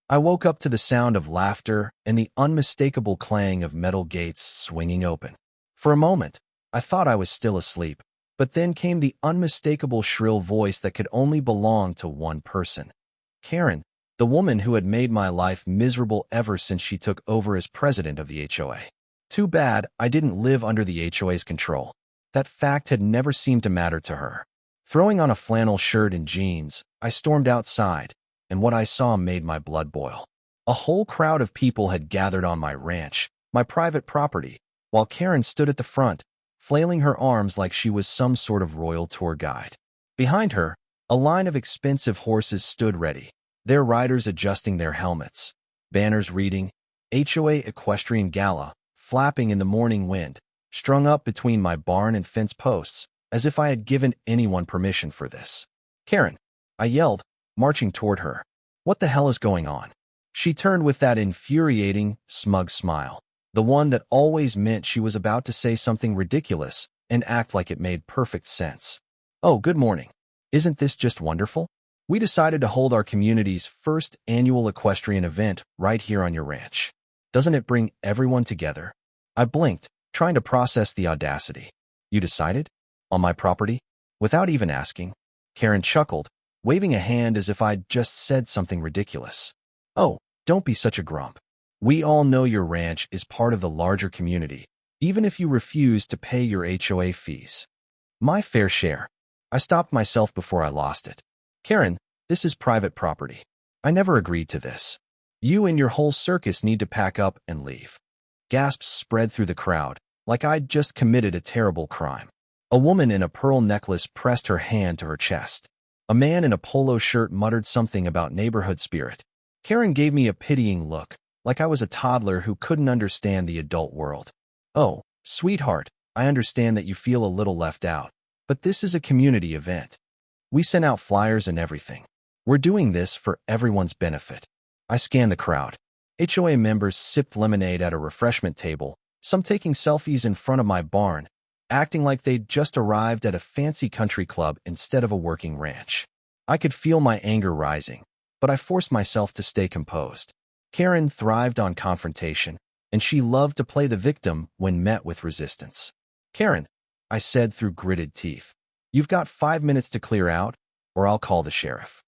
I woke up to the sound of laughter and the unmistakable clang of metal gates swinging open. For a moment, I thought I was still asleep, but then came the unmistakable shrill voice that could only belong to one person. Karen, the woman who had made my life miserable ever since she took over as president of the HOA. Too bad I didn't live under the HOA's control. That fact had never seemed to matter to her. Throwing on a flannel shirt and jeans, I stormed outside, and what I saw made my blood boil. A whole crowd of people had gathered on my ranch, my private property, while Karen stood at the front, flailing her arms like she was some sort of royal tour guide. Behind her, a line of expensive horses stood ready, their riders adjusting their helmets, banners reading, HOA Equestrian Gala, flapping in the morning wind, strung up between my barn and fence posts, as if I had given anyone permission for this. "Karen," I yelled, marching toward her. "What the hell is going on?" She turned with that infuriating, smug smile, the one that always meant she was about to say something ridiculous and act like it made perfect sense. "Oh, good morning. Isn't this just wonderful? We decided to hold our community's first annual equestrian event right here on your ranch. Doesn't it bring everyone together?" I blinked, trying to process the audacity. "You decided? On my property? Without even asking?" Karen chuckled, waving a hand as if I'd just said something ridiculous. "Oh, don't be such a grump. We all know your ranch is part of the larger community, even if you refuse to pay your HOA fees." "My fair share." I stopped myself before I lost it. "Karen, this is private property. I never agreed to this. You and your whole circus need to pack up and leave." Gasps spread through the crowd, like I'd just committed a terrible crime. A woman in a pearl necklace pressed her hand to her chest. A man in a polo shirt muttered something about neighborhood spirit. Karen gave me a pitying look, like I was a toddler who couldn't understand the adult world. "Oh, sweetheart, I understand that you feel a little left out, but this is a community event. We sent out flyers and everything. We're doing this for everyone's benefit." I scanned the crowd. HOA members sipped lemonade at a refreshment table, some taking selfies in front of my barn, acting like they'd just arrived at a fancy country club instead of a working ranch. I could feel my anger rising, but I forced myself to stay composed. Karen thrived on confrontation, and she loved to play the victim when met with resistance. "Karen," I said through gritted teeth, "you've got 5 minutes to clear out, or I'll call the sheriff."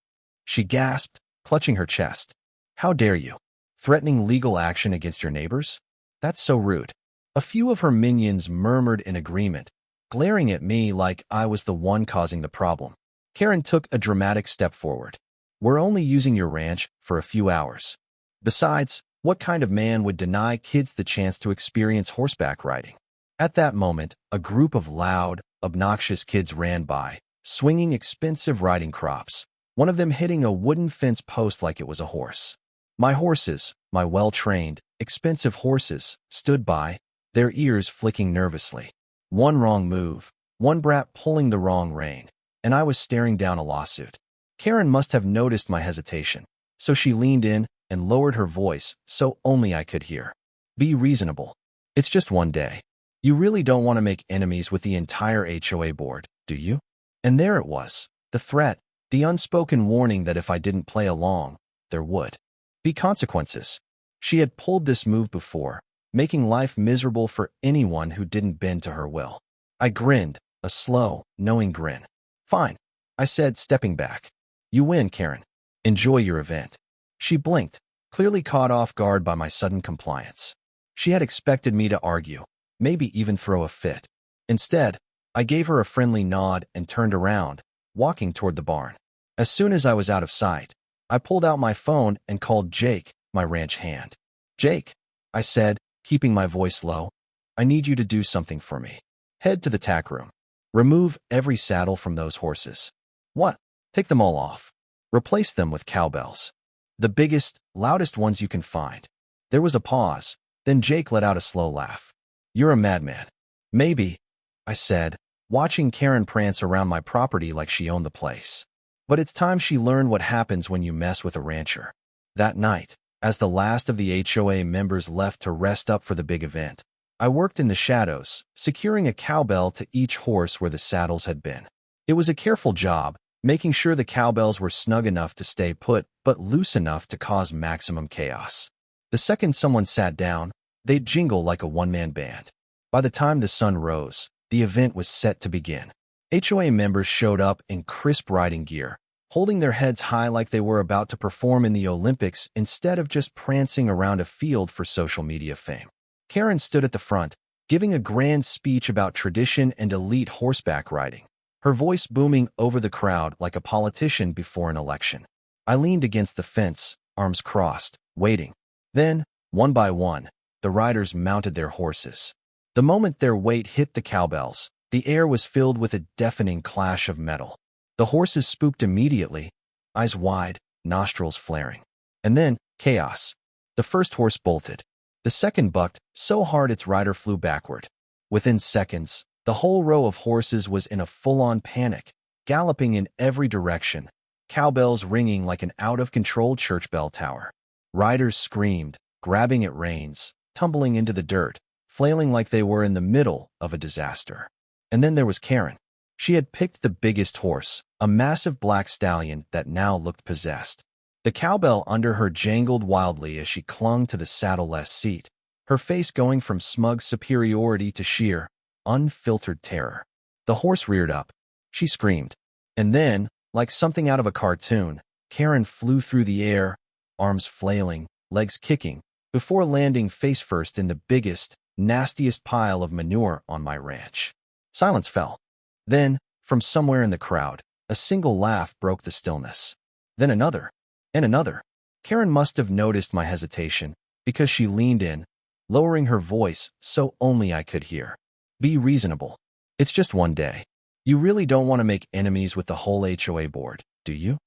She gasped, clutching her chest. "How dare you? Threatening legal action against your neighbors? That's so rude." A few of her minions murmured in agreement, glaring at me like I was the one causing the problem. Karen took a dramatic step forward. "We're only using your ranch for a few hours. Besides, what kind of man would deny kids the chance to experience horseback riding?" At that moment, a group of loud, obnoxious kids ran by, swinging expensive riding crops, one of them hitting a wooden fence post like it was a horse. My horses, my well-trained, expensive horses, stood by, their ears flicking nervously. One wrong move, one brat pulling the wrong rein, and I was staring down a lawsuit. Karen must have noticed my hesitation, so she leaned in and lowered her voice so only I could hear. "Be reasonable. It's just one day. You really don't want to make enemies with the entire HOA board, do you?" And there it was, the threat, the unspoken warning that if I didn't play along, there would be consequences. She had pulled this move before, making life miserable for anyone who didn't bend to her will. I grinned, a slow, knowing grin. "Fine," I said, stepping back. "You win, Karen. Enjoy your event." She blinked, clearly caught off guard by my sudden compliance. She had expected me to argue, maybe even throw a fit. Instead, I gave her a friendly nod and turned around, walking toward the barn. As soon as I was out of sight, I pulled out my phone and called Jake, my ranch hand. "Jake," I said, keeping my voice low, "I need you to do something for me. Head to the tack room. Remove every saddle from those horses." "What?" "Take them all off. Replace them with cowbells. The biggest, loudest ones you can find." There was a pause, then Jake let out a slow laugh. "You're a madman." "Maybe," I said, watching Karen prance around my property like she owned the place. But it's time she learned what happens when you mess with a rancher. That night, as the last of the HOA members left to rest up for the big event, I worked in the shadows, securing a cowbell to each horse where the saddles had been. It was a careful job, making sure the cowbells were snug enough to stay put but loose enough to cause maximum chaos. The second someone sat down, they'd jingle like a one-man band. By the time the sun rose, the event was set to begin. HOA members showed up in crisp riding gear, holding their heads high like they were about to perform in the Olympics instead of just prancing around a field for social media fame. Karen stood at the front, giving a grand speech about tradition and elite horseback riding, her voice booming over the crowd like a politician before an election. I leaned against the fence, arms crossed, waiting. Then, one by one, the riders mounted their horses. The moment their weight hit the cowbells, the air was filled with a deafening clash of metal. The horses spooked immediately, eyes wide, nostrils flaring. And then, chaos. The first horse bolted. The second bucked so hard its rider flew backward. Within seconds, the whole row of horses was in a full-on panic, galloping in every direction, cowbells ringing like an out-of-control church bell tower. Riders screamed, grabbing at reins, tumbling into the dirt, flailing like they were in the middle of a disaster. And then there was Karen. She had picked the biggest horse, a massive black stallion that now looked possessed. The cowbell under her jangled wildly as she clung to the saddle-less seat, her face going from smug superiority to sheer, unfiltered terror. The horse reared up. She screamed. And then, like something out of a cartoon, Karen flew through the air, arms flailing, legs kicking, before landing face first in the biggest, nastiest pile of manure on my ranch. Silence fell. Then, from somewhere in the crowd, a single laugh broke the stillness. Then another, and another. Karen must have noticed my hesitation, because she leaned in, lowering her voice so only I could hear. Be reasonable. It's just one day. You really don't want to make enemies with the whole HOA board, do you?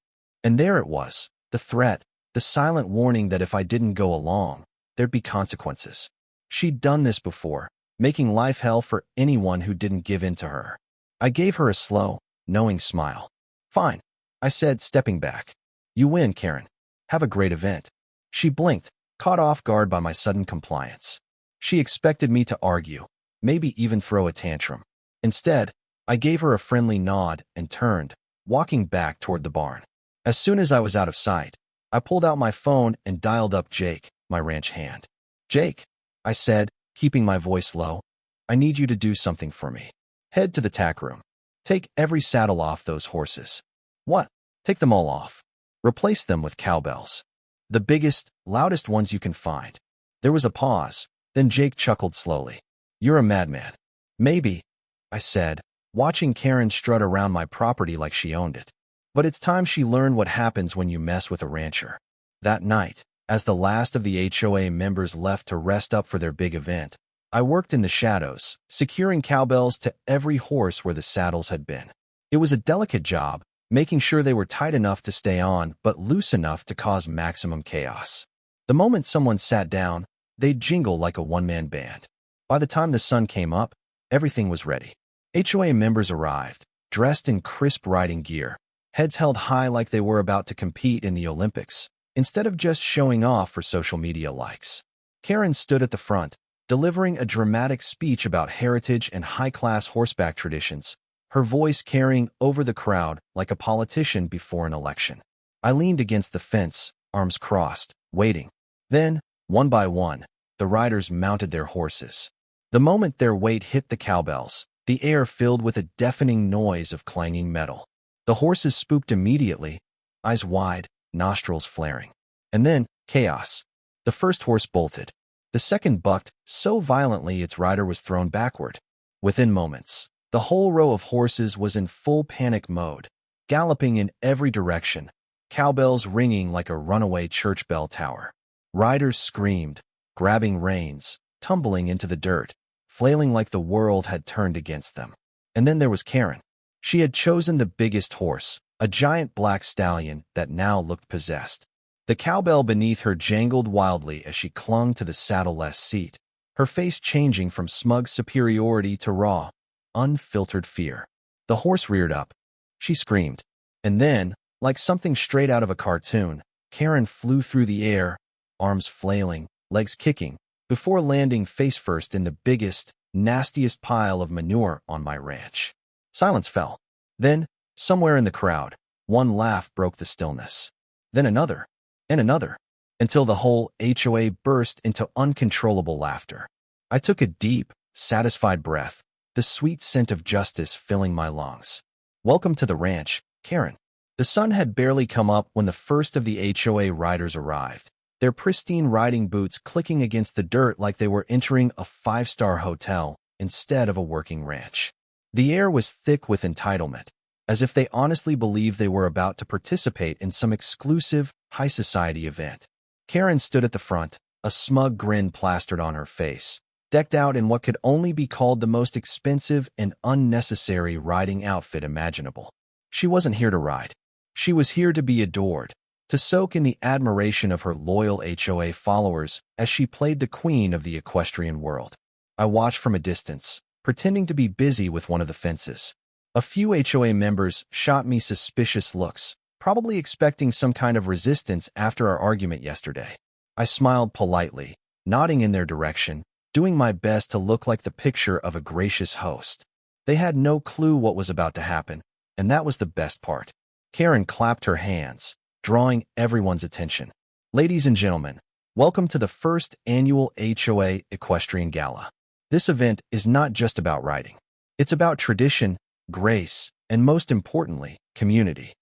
And there it was, the threat, the silent warning that if I didn't go along, there'd be consequences. She'd done this before, making life hell for anyone who didn't give in to her. I gave her a slow, knowing smile. Fine, I said, stepping back. You win, Karen. Have a great event. She blinked, caught off guard by my sudden compliance. She expected me to argue, maybe even throw a tantrum. Instead, I gave her a friendly nod and turned, walking back toward the barn. As soon as I was out of sight, I pulled out my phone and dialed up Jake, my ranch hand. Jake, I said, keeping my voice low, I need you to do something for me. Head to the tack room. Take every saddle off those horses. What? Take them all off. Replace them with cowbells. The biggest, loudest ones you can find. There was a pause, then Jake chuckled slowly. You're a madman. Maybe, I said, watching Karen strut around my property like she owned it. But it's time she learned what happens when you mess with a rancher. That night, as the last of the HOA members left to rest up for their big event, I worked in the shadows, securing cowbells to every horse where the saddles had been. It was a delicate job, making sure they were tight enough to stay on but loose enough to cause maximum chaos. The moment someone sat down, they'd jingle like a one-man band. By the time the sun came up, everything was ready. HOA members arrived, dressed in crisp riding gear, heads held high like they were about to compete in the Olympics, instead of just showing off for social media likes. Karen stood at the front, delivering a dramatic speech about heritage and high-class horseback traditions, her voice carrying over the crowd like a politician before an election. I leaned against the fence, arms crossed, waiting. Then, one by one, the riders mounted their horses. The moment their weight hit the cowbells, the air filled with a deafening noise of clanging metal. The horses spooked immediately, eyes wide, nostrils flaring. And then, chaos. The first horse bolted. The second bucked so violently its rider was thrown backward. Within moments, the whole row of horses was in full panic mode, galloping in every direction, cowbells ringing like a runaway church bell tower. Riders screamed, grabbing reins, tumbling into the dirt, flailing like the world had turned against them. And then there was Karen. She had chosen the biggest horse, a giant black stallion that now looked possessed. The cowbell beneath her jangled wildly as she clung to the saddle-less seat, her face changing from smug superiority to raw, unfiltered fear. The horse reared up. She screamed. And then, like something straight out of a cartoon, Karen flew through the air, arms flailing, legs kicking, before landing face first in the biggest, nastiest pile of manure on my ranch. Silence fell. Then, somewhere in the crowd, One laugh broke the stillness. Then another, and another, until the whole HOA burst into uncontrollable laughter. I took a deep, satisfied breath, the sweet scent of justice filling my lungs. Welcome to the ranch, Karen. The sun had barely come up when the first of the HOA riders arrived, their pristine riding boots clicking against the dirt like they were entering a five-star hotel instead of a working ranch. The air was thick with entitlement, as if they honestly believed they were about to participate in some exclusive, high-society event. Karen stood at the front, a smug grin plastered on her face, decked out in what could only be called the most expensive and unnecessary riding outfit imaginable. She wasn't here to ride. She was here to be adored, to soak in the admiration of her loyal HOA followers as she played the queen of the equestrian world. I watched from a distance, pretending to be busy with one of the fences. A few HOA members shot me suspicious looks, probably expecting some kind of resistance after our argument yesterday. I smiled politely, nodding in their direction, doing my best to look like the picture of a gracious host. They had no clue what was about to happen, and that was the best part. Karen clapped her hands, drawing everyone's attention. Ladies and gentlemen, welcome to the first annual HOA Equestrian Gala. This event is not just about riding. It's about tradition, grace, and most importantly, community.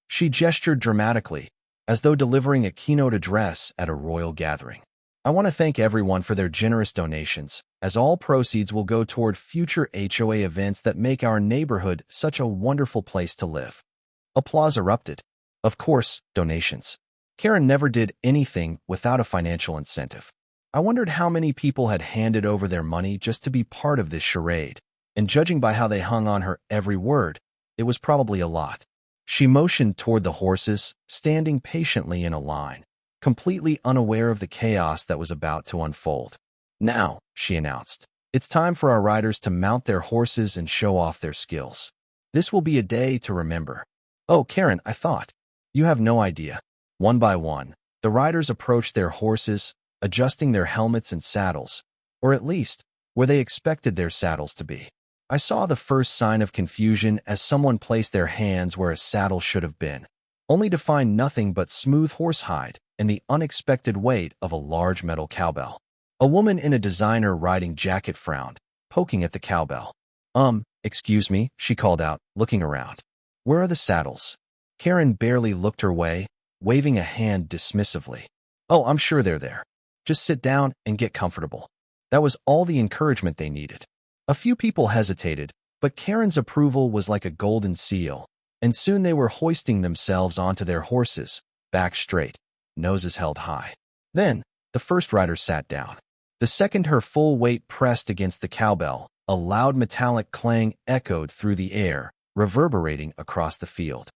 She gestured dramatically, as though delivering a keynote address at a royal gathering. I want to thank everyone for their generous donations, as all proceeds will go toward future HOA events that make our neighborhood such a wonderful place to live. Applause erupted. Of course, donations. Karen never did anything without a financial incentive. I wondered how many people had handed over their money just to be part of this charade, and judging by how they hung on her every word, it was probably a lot. She motioned toward the horses, standing patiently in a line, completely unaware of the chaos that was about to unfold. Now, she announced, it's time for our riders to mount their horses and show off their skills. This will be a day to remember. Oh, Karen, I thought. You have no idea. One by one, the riders approached their horses, adjusting their helmets and saddles, or at least, where they expected their saddles to be. I saw the first sign of confusion as someone placed their hands where a saddle should have been, only to find nothing but smooth horsehide and the unexpected weight of a large metal cowbell. A woman in a designer riding jacket frowned, poking at the cowbell. Excuse me, she called out, looking around. Where are the saddles? Karen barely looked her way, waving a hand dismissively. Oh, I'm sure they're there. Just sit down and get comfortable. That was all the encouragement they needed. A few people hesitated, but Karen's approval was like a golden seal, and soon they were hoisting themselves onto their horses, back straight, noses held high. Then, the first rider sat down. The second her full weight pressed against the cowbell, a loud metallic clang echoed through the air, reverberating across the field.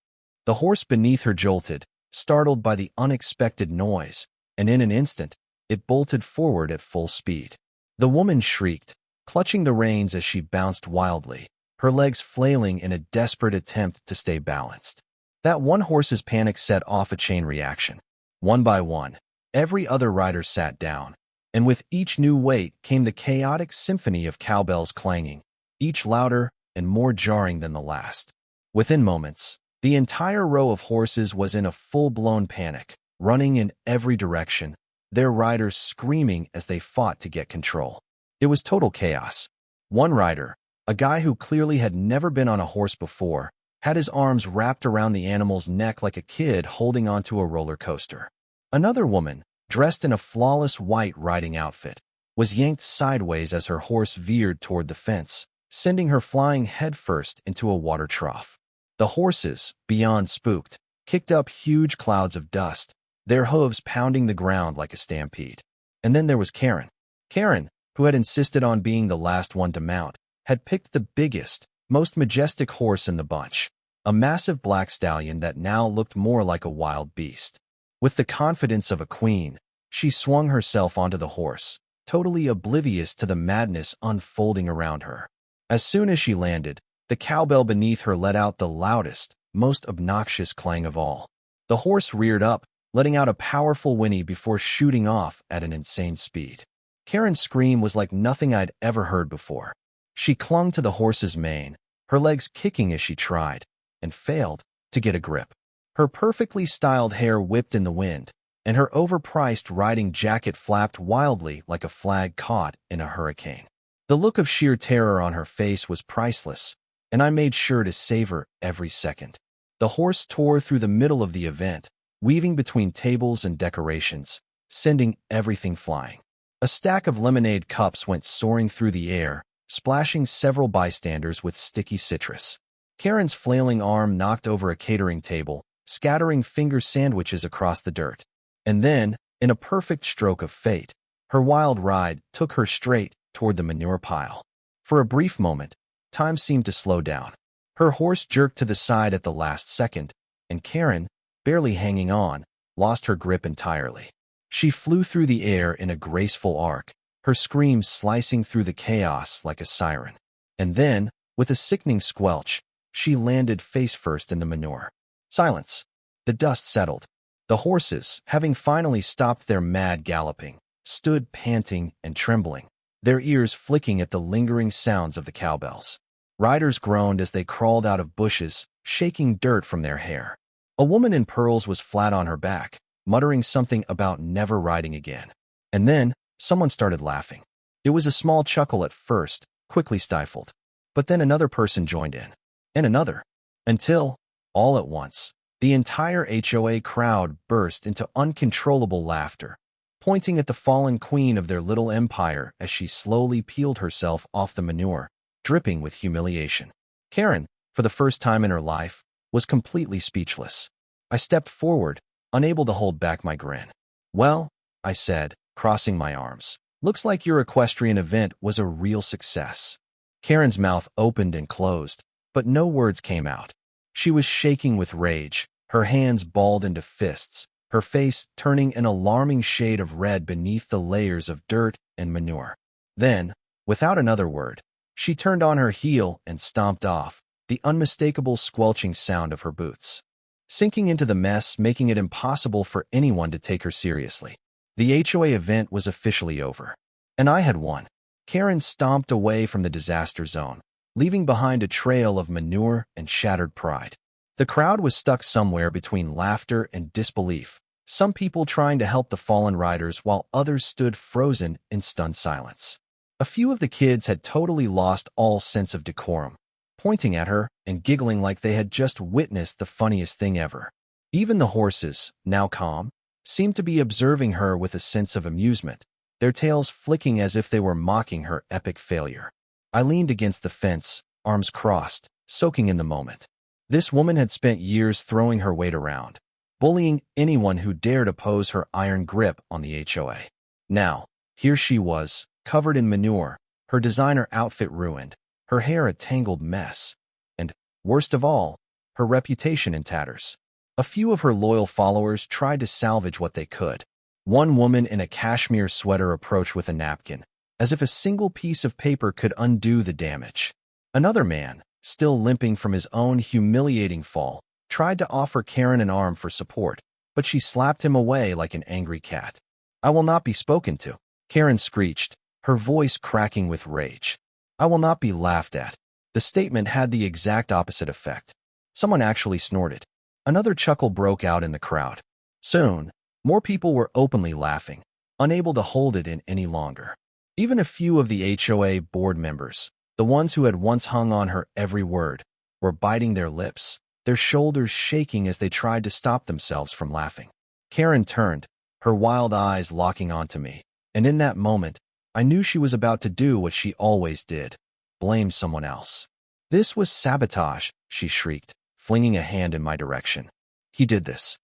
The horse beneath her jolted, startled by the unexpected noise, and in an instant, it bolted forward at full speed. The woman shrieked, clutching the reins as she bounced wildly, her legs flailing in a desperate attempt to stay balanced. That one horse's panic set off a chain reaction. One by one, every other rider sat down, and with each new weight came the chaotic symphony of cowbells clanging, each louder and more jarring than the last. Within moments, the entire row of horses was in a full-blown panic, running in every direction, their riders screaming as they fought to get control. It was total chaos. One rider, a guy who clearly had never been on a horse before, had his arms wrapped around the animal's neck like a kid holding onto a roller coaster. Another woman, dressed in a flawless white riding outfit, was yanked sideways as her horse veered toward the fence, sending her flying headfirst into a water trough. The horses, beyond spooked, kicked up huge clouds of dust, their hooves pounding the ground like a stampede. And then there was Karen. Karen, who had insisted on being the last one to mount, had picked the biggest, most majestic horse in the bunch, a massive black stallion that now looked more like a wild beast. With the confidence of a queen, she swung herself onto the horse, totally oblivious to the madness unfolding around her. As soon as she landed, the cowbell beneath her let out the loudest, most obnoxious clang of all. The horse reared up, letting out a powerful whinny before shooting off at an insane speed. Karen's scream was like nothing I'd ever heard before. She clung to the horse's mane, her legs kicking as she tried, and failed, to get a grip. Her perfectly styled hair whipped in the wind, and her overpriced riding jacket flapped wildly like a flag caught in a hurricane. The look of sheer terror on her face was priceless, and I made sure to savor every second. The horse tore through the middle of the event, weaving between tables and decorations, sending everything flying. A stack of lemonade cups went soaring through the air, splashing several bystanders with sticky citrus. Karen's flailing arm knocked over a catering table, scattering finger sandwiches across the dirt. And then, in a perfect stroke of fate, her wild ride took her straight toward the manure pile. For a brief moment, time seemed to slow down. Her horse jerked to the side at the last second, and Karen, barely hanging on, lost her grip entirely. She flew through the air in a graceful arc, her screams slicing through the chaos like a siren. And then, with a sickening squelch, she landed face first in the manure. Silence. The dust settled. The horses, having finally stopped their mad galloping, stood panting and trembling, their ears flicking at the lingering sounds of the cowbells. Riders groaned as they crawled out of bushes, shaking dirt from their hair. A woman in pearls was flat on her back, muttering something about never riding again. And then, someone started laughing. It was a small chuckle at first, quickly stifled. But then another person joined in. And another. Until, all at once, the entire HOA crowd burst into uncontrollable laughter, pointing at the fallen queen of their little empire as she slowly peeled herself off the manure, dripping with humiliation. Karen, for the first time in her life, was completely speechless. I stepped forward, unable to hold back my grin. "Well," I said, crossing my arms, "looks like your equestrian event was a real success." Karen's mouth opened and closed, but no words came out. She was shaking with rage, her hands balled into fists, her face turning an alarming shade of red beneath the layers of dirt and manure. Then, without another word, she turned on her heel and stomped off, the unmistakable squelching sound of her boots sinking into the mess, making it impossible for anyone to take her seriously. The HOA event was officially over, and I had won. Karen stomped away from the disaster zone, leaving behind a trail of manure and shattered pride. The crowd was stuck somewhere between laughter and disbelief, some people trying to help the fallen riders while others stood frozen in stunned silence. A few of the kids had totally lost all sense of decorum, pointing at her and giggling like they had just witnessed the funniest thing ever. Even the horses, now calm, seemed to be observing her with a sense of amusement, their tails flicking as if they were mocking her epic failure. I leaned against the fence, arms crossed, soaking in the moment. This woman had spent years throwing her weight around, bullying anyone who dared oppose her iron grip on the HOA. Now, here she was, covered in manure, her designer outfit ruined, her hair a tangled mess, and, worst of all, her reputation in tatters. A few of her loyal followers tried to salvage what they could. One woman in a cashmere sweater approached with a napkin, as if a single piece of paper could undo the damage. Another man, still limping from his own humiliating fall, tried to offer Karen an arm for support, but she slapped him away like an angry cat. "I will not be spoken to," Karen screeched, her voice cracking with rage. "I will not be laughed at." The statement had the exact opposite effect. Someone actually snorted. Another chuckle broke out in the crowd. Soon, more people were openly laughing, unable to hold it in any longer. Even a few of the HOA board members, the ones who had once hung on her every word, were biting their lips, their shoulders shaking as they tried to stop themselves from laughing. Karen turned, her wild eyes locking onto me, and in that moment, I knew she was about to do what she always did, blame someone else. "This was sabotage," she shrieked, flinging a hand in my direction. "He did this.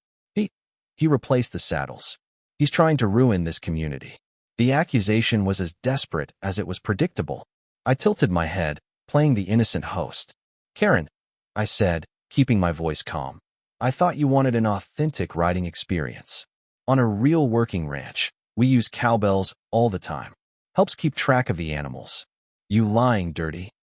He replaced the saddles. He's trying to ruin this community." The accusation was as desperate as it was predictable. I tilted my head, playing the innocent host. "Karen," I said, keeping my voice calm, "I thought you wanted an authentic riding experience. On a real working ranch, we use cowbells all the time. Helps keep track of the animals. You lying dirty."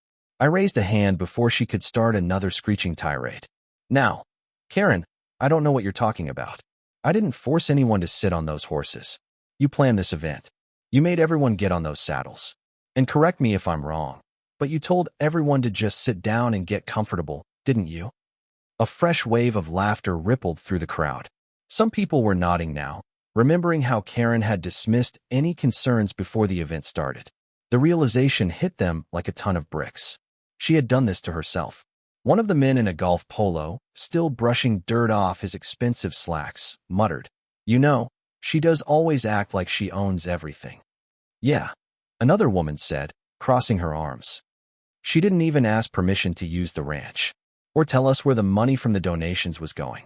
I raised a hand before she could start another screeching tirade. "Now, Karen, I don't know what you're talking about. I didn't force anyone to sit on those horses. You planned this event. You made everyone get on those saddles. And correct me if I'm wrong, but you told everyone to just sit down and get comfortable, didn't you?" A fresh wave of laughter rippled through the crowd. Some people were nodding now, remembering how Karen had dismissed any concerns before the event started. The realization hit them like a ton of bricks. She had done this to herself. One of the men in a golf polo, still brushing dirt off his expensive slacks, muttered, "You know, she does always act like she owns everything." "Yeah," another woman said, crossing her arms. "She didn't even ask permission to use the ranch, or tell us where the money from the donations was going."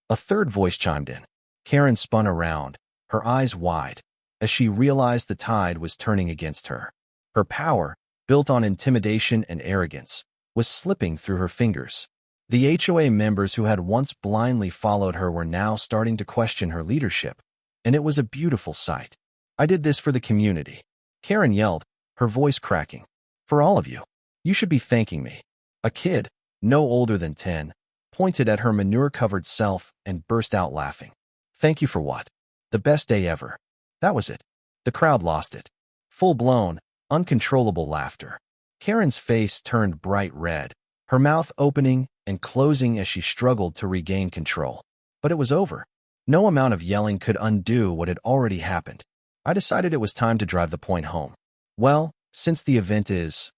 A third voice chimed in. Karen spun around, her eyes wide, as she realized the tide was turning against her. Her power, built on intimidation and arrogance, was slipping through her fingers. The HOA members who had once blindly followed her were now starting to question her leadership, and it was a beautiful sight. "I did this for the community," Karen yelled, her voice cracking. "For all of you. You should be thanking me." A kid, no older than 10, pointed at her manure-covered self and burst out laughing. "Thank you for what? The best day ever." That was it. The crowd lost it. Full-blown, uncontrollable laughter. Karen's face turned bright red, her mouth opening and closing as she struggled to regain control. But it was over. No amount of yelling could undo what had already happened. I decided it was time to drive the point home. "Well, since the event is,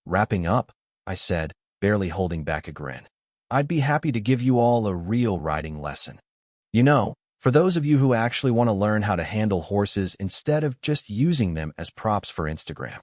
wrapping up," I said, barely holding back a grin, "I'd be happy to give you all a real riding lesson. You know, for those of you who actually want to learn how to handle horses instead of just using them as props for Instagram."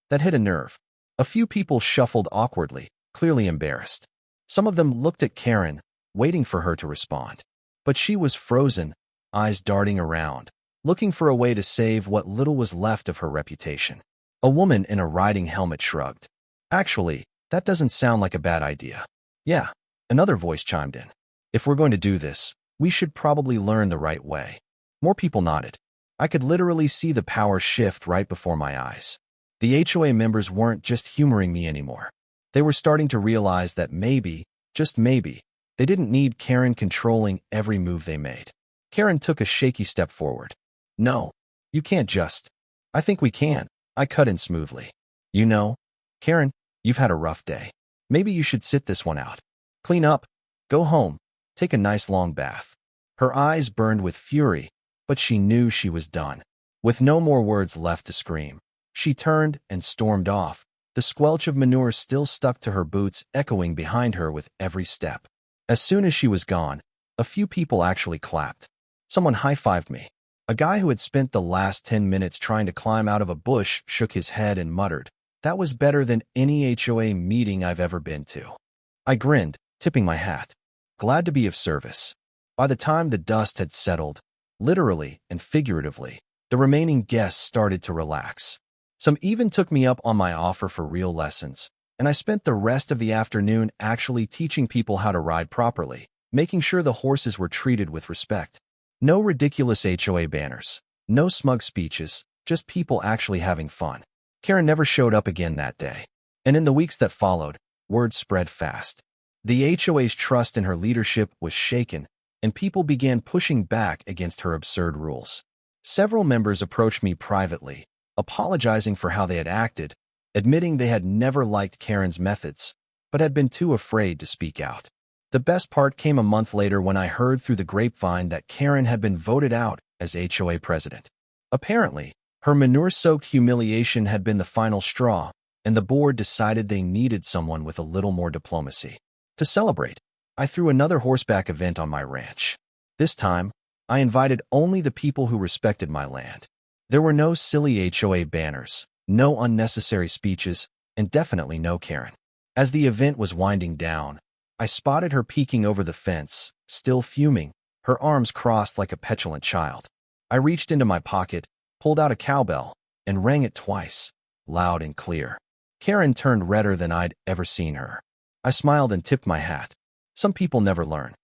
That hit a nerve. A few people shuffled awkwardly, clearly embarrassed. Some of them looked at Karen, waiting for her to respond. But she was frozen, eyes darting around, looking for a way to save what little was left of her reputation. A woman in a riding helmet shrugged. "Actually, that doesn't sound like a bad idea." "Yeah," another voice chimed in. "If we're going to do this, we should probably learn the right way." More people nodded. I could literally see the power shift right before my eyes. The HOA members weren't just humoring me anymore. They were starting to realize that maybe, just maybe, they didn't need Karen controlling every move they made. Karen took a shaky step forward. "No, you can't just." "I think we can," I cut in smoothly. "You know, Karen, you've had a rough day. Maybe you should sit this one out. Clean up, go home, take a nice long bath." Her eyes burned with fury, but she knew she was done. With no more words left to scream, she turned and stormed off, the squelch of manure still stuck to her boots echoing behind her with every step. As soon as she was gone, a few people actually clapped. Someone high-fived me. A guy who had spent the last 10 minutes trying to climb out of a bush shook his head and muttered, "That was better than any HOA meeting I've ever been to." I grinned, tipping my hat. Glad to be of service. By the time the dust had settled, literally and figuratively, the remaining guests started to relax. Some even took me up on my offer for real lessons, and I spent the rest of the afternoon actually teaching people how to ride properly, making sure the horses were treated with respect. No ridiculous HOA banners, no smug speeches, just people actually having fun. Karen never showed up again that day, and in the weeks that followed, word spread fast. The HOA's trust in her leadership was shaken, and people began pushing back against her absurd rules. Several members approached me privately, apologizing for how they had acted, admitting they had never liked Karen's methods, but had been too afraid to speak out. The best part came a month later when I heard through the grapevine that Karen had been voted out as HOA president. Apparently, her manure-soaked humiliation had been the final straw, and the board decided they needed someone with a little more diplomacy. To celebrate, I threw another horseback event on my ranch. This time, I invited only the people who respected my land. There were no silly HOA banners, no unnecessary speeches, and definitely no Karen. As the event was winding down, I spotted her peeking over the fence, still fuming, her arms crossed like a petulant child. I reached into my pocket, pulled out a cowbell, and rang it twice, loud and clear. Karen turned redder than I'd ever seen her. I smiled and tipped my hat. Some people never learn.